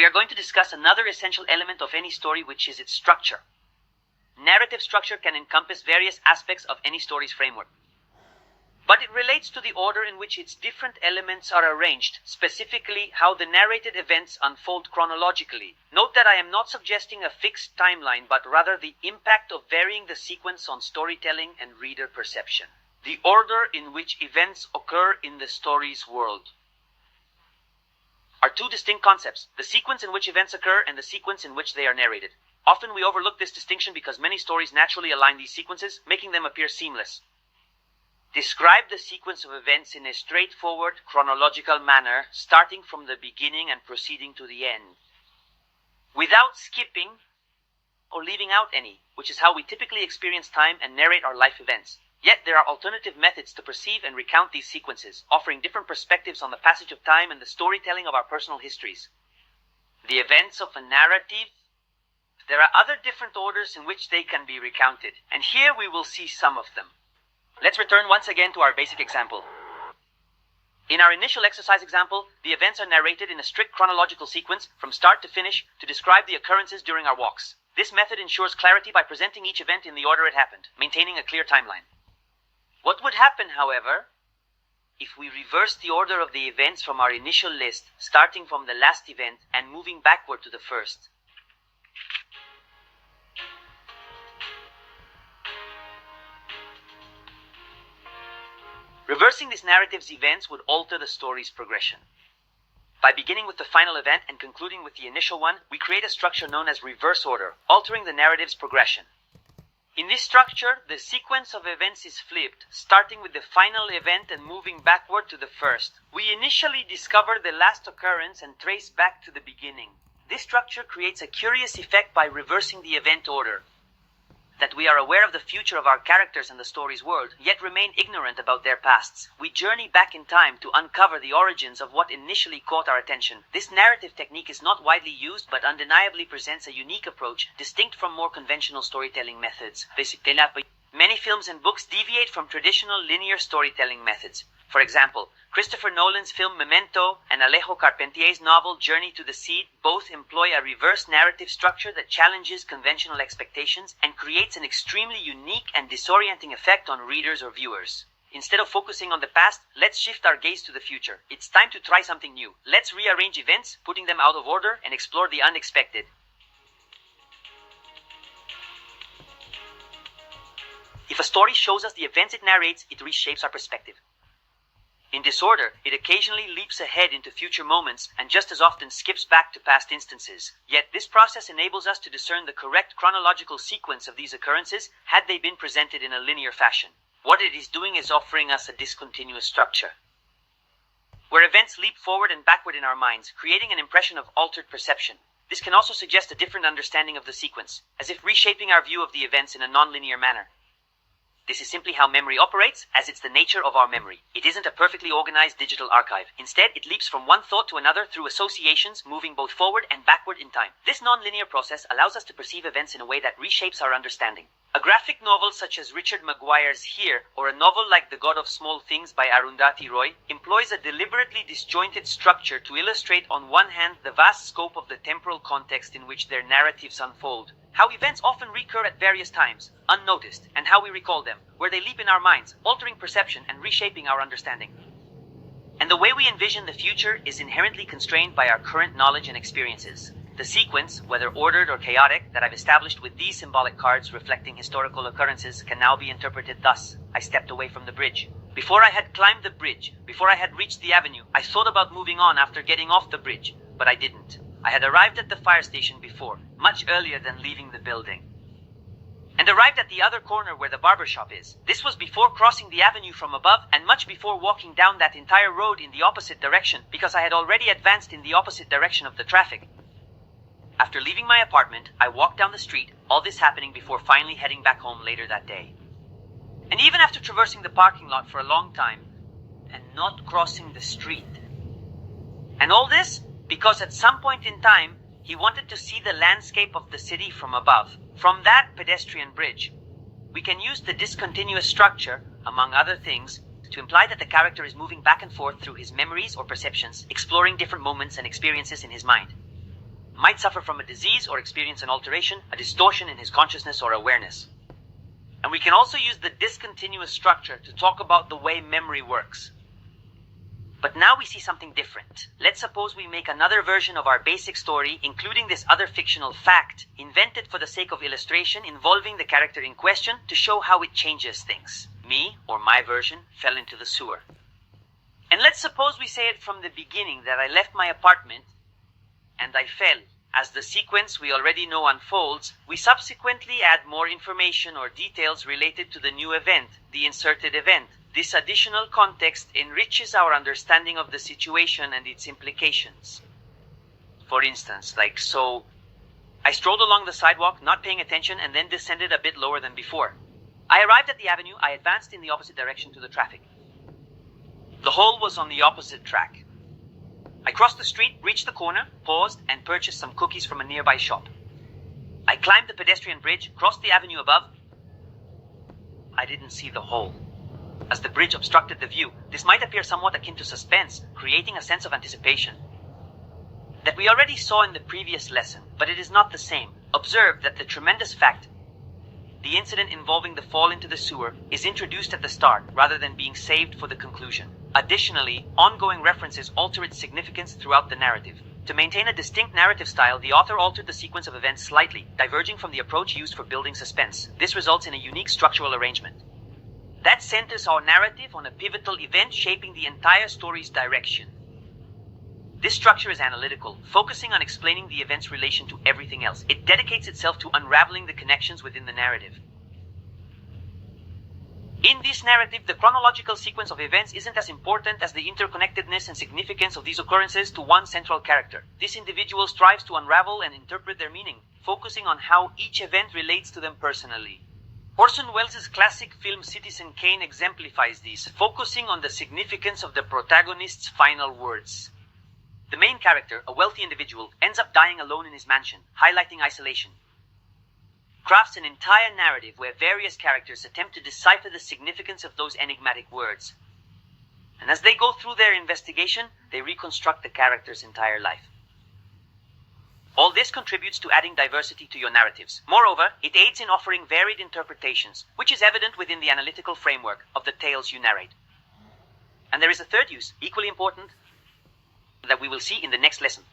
we are going to discuss another essential element of any story, which is its structure. Narrative structure can encompass various aspects of any story's framework, but it relates to the order in which its different elements are arranged, specifically how the narrated events unfold chronologically. Note that I am not suggesting a fixed timeline, but rather the impact of varying the sequence on storytelling and reader perception. The order in which events occur in the story's world are two distinct concepts: the sequence in which events occur and the sequence in which they are narrated. Often we overlook this distinction because many stories naturally align these sequences, making them appear seamless. Describe the sequence of events in a straightforward, chronological manner, starting from the beginning and proceeding to the end, without skipping or leaving out any, which is how we typically experience time and narrate our life events. Yet there are alternative methods to perceive and recount these sequences, offering different perspectives on the passage of time and the storytelling of our personal histories. The events of a narrative. There are other different orders in which they can be recounted, and here we will see some of them. Let's return once again to our basic example. In our initial exercise example, the events are narrated in a strict chronological sequence from start to finish to describe the occurrences during our walks. This method ensures clarity by presenting each event in the order it happened, maintaining a clear timeline. What would happen, however, if we reverse the order of the events from our initial list, starting from the last event and moving backward to the first? Reversing this narrative's events would alter the story's progression. By beginning with the final event and concluding with the initial one, we create a structure known as reverse order, altering the narrative's progression. In this structure, the sequence of events is flipped, starting with the final event and moving backward to the first. We initially discover the last occurrence and trace back to the beginning. This structure creates a curious effect by reversing the event order, that we are aware of the future of our characters and the story's world, yet remain ignorant about their pasts. We journey back in time to uncover the origins of what initially caught our attention. This narrative technique is not widely used, but undeniably presents a unique approach, distinct from more conventional storytelling methods. Many films and books deviate from traditional linear storytelling methods. For example, Christopher Nolan's film Memento and Alejo Carpentier's novel Journey to the Seed both employ a reverse narrative structure that challenges conventional expectations and creates an extremely unique and disorienting effect on readers or viewers. Instead of focusing on the past, let's shift our gaze to the future. It's time to try something new. Let's rearrange events, putting them out of order, and explore the unexpected. If a story shows us the events it narrates, it reshapes our perspective. In disorder, it occasionally leaps ahead into future moments and just as often skips back to past instances. Yet this process enables us to discern the correct chronological sequence of these occurrences had they been presented in a linear fashion. What it is doing is offering us a discontinuous structure, where events leap forward and backward in our minds, creating an impression of altered perception. This can also suggest a different understanding of the sequence, as if reshaping our view of the events in a non-linear manner. This is simply how memory operates, as it's the nature of our memory. It isn't a perfectly organized digital archive. Instead, it leaps from one thought to another through associations, moving both forward and backward in time. This non-linear process allows us to perceive events in a way that reshapes our understanding. A graphic novel such as Richard Maguire's Here, or a novel like The God of Small Things by Arundhati Roy, employs a deliberately disjointed structure to illustrate on one hand the vast scope of the temporal context in which their narratives unfold, how events often recur at various times, unnoticed, and how we recall them, where they leap in our minds, altering perception and reshaping our understanding. And the way we envision the future is inherently constrained by our current knowledge and experiences. The sequence, whether ordered or chaotic, that I've established with these symbolic cards reflecting historical occurrences can now be interpreted thus. I stepped away from the bridge. Before I had climbed the bridge, before I had reached the avenue, I thought about moving on after getting off the bridge, but I didn't. I had arrived at the fire station before, much earlier than leaving the building, and arrived at the other corner where the barber shop is. This was before crossing the avenue from above and much before walking down that entire road in the opposite direction, because I had already advanced in the opposite direction of the traffic. After leaving my apartment, I walked down the street, all this happening before finally heading back home later that day. And even after traversing the parking lot for a long time, and not crossing the street. And all this because at some point in time, he wanted to see the landscape of the city from above, from that pedestrian bridge. We can use the discontinuous structure, among other things, to imply that the character is moving back and forth through his memories or perceptions, exploring different moments and experiences in his mind. might suffer from a disease or experience an alteration, a distortion in his consciousness or awareness. And we can also use the discontinuous structure to talk about the way memory works. But now we see something different. Let's suppose we make another version of our basic story, including this other fictional fact, invented for the sake of illustration, involving the character in question to show how it changes things. Me, or my version, fell into the sewer. And let's suppose we say it from the beginning that I left my apartment and I fell. As the sequence we already know unfolds, we subsequently add more information or details related to the new event, the inserted event. This additional context enriches our understanding of the situation and its implications. For instance, so, I strolled along the sidewalk, not paying attention, and then descended a bit lower than before. I arrived at the avenue. I advanced in the opposite direction to the traffic. The hole was on the opposite track. I crossed the street, reached the corner, paused, and purchased some cookies from a nearby shop. I climbed the pedestrian bridge, crossed the avenue above. I didn't see the hole. As the bridge obstructed the view, this might appear somewhat akin to suspense, creating a sense of anticipation that we already saw in the previous lesson, but it is not the same. Observe that the tremendous fact, the incident involving the fall into the sewer, is introduced at the start rather than being saved for the conclusion. Additionally, ongoing references alter its significance throughout the narrative. To maintain a distinct narrative style, the author altered the sequence of events slightly, diverging from the approach used for building suspense. This results in a unique structural arrangement that centers our narrative on a pivotal event shaping the entire story's direction. This structure is analytical, focusing on explaining the event's relation to everything else. It dedicates itself to unraveling the connections within the narrative. In this narrative, the chronological sequence of events isn't as important as the interconnectedness and significance of these occurrences to one central character. This individual strives to unravel and interpret their meaning, focusing on how each event relates to them personally. Orson Welles' classic film Citizen Kane exemplifies this, focusing on the significance of the protagonist's final words. The main character, a wealthy individual, ends up dying alone in his mansion, highlighting isolation. Crafts an entire narrative where various characters attempt to decipher the significance of those enigmatic words. And as they go through their investigation, they reconstruct the character's entire life. All this contributes to adding diversity to your narratives. Moreover, it aids in offering varied interpretations, which is evident within the analytical framework of the tales you narrate. And there is a third use, equally important, that we will see in the next lesson.